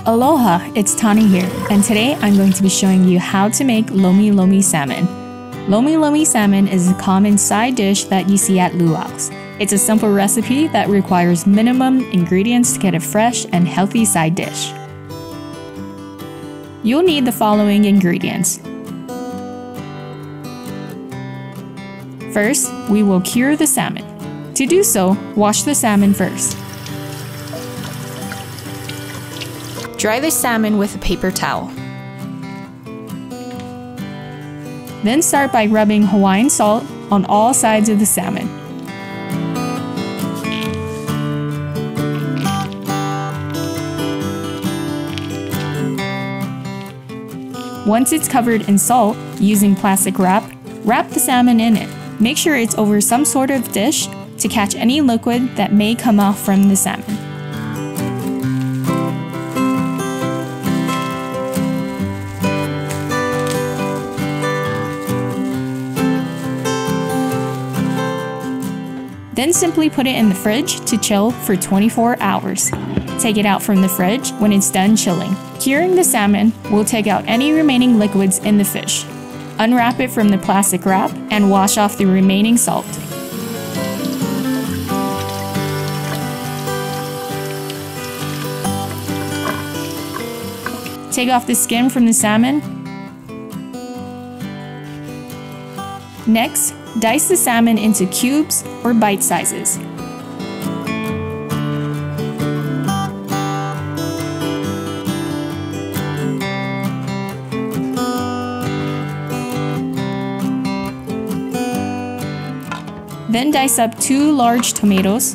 Aloha, it's Tani here, and today I'm going to be showing you how to make Lomi Lomi Salmon. Lomi Lomi Salmon is a common side dish that you see at luaus. It's a simple recipe that requires minimum ingredients to get a fresh and healthy side dish. You'll need the following ingredients. First, we will cure the salmon. To do so, wash the salmon first. Dry the salmon with a paper towel. Then start by rubbing Hawaiian salt on all sides of the salmon. Once it's covered in salt, using plastic wrap, wrap the salmon in it. Make sure it's over some sort of dish to catch any liquid that may come off from the salmon. Then simply put it in the fridge to chill for 24 hours. Take it out from the fridge when it's done chilling. Curing the salmon will take out any remaining liquids in the fish. Unwrap it from the plastic wrap and wash off the remaining salt. Take off the skin from the salmon. Next, dice the salmon into cubes or bite sizes. Then dice up 2 large tomatoes,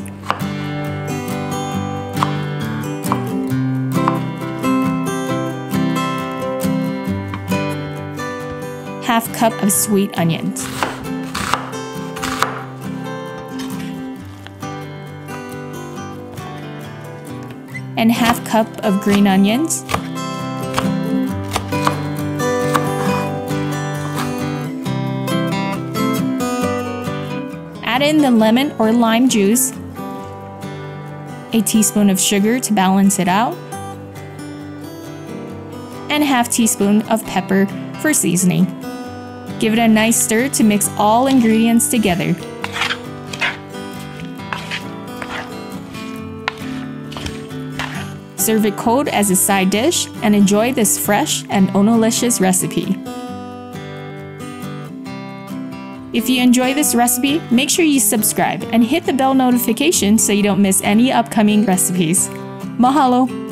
half cup of sweet onions, and half cup of green onions, add in the lemon or lime juice, a teaspoon of sugar to balance it out, and ½ teaspoon of pepper for seasoning. Give it a nice stir to mix all ingredients together. Serve it cold as a side dish and enjoy this fresh and onolicious recipe. If you enjoy this recipe, make sure you subscribe and hit the bell notification so you don't miss any upcoming recipes. Mahalo!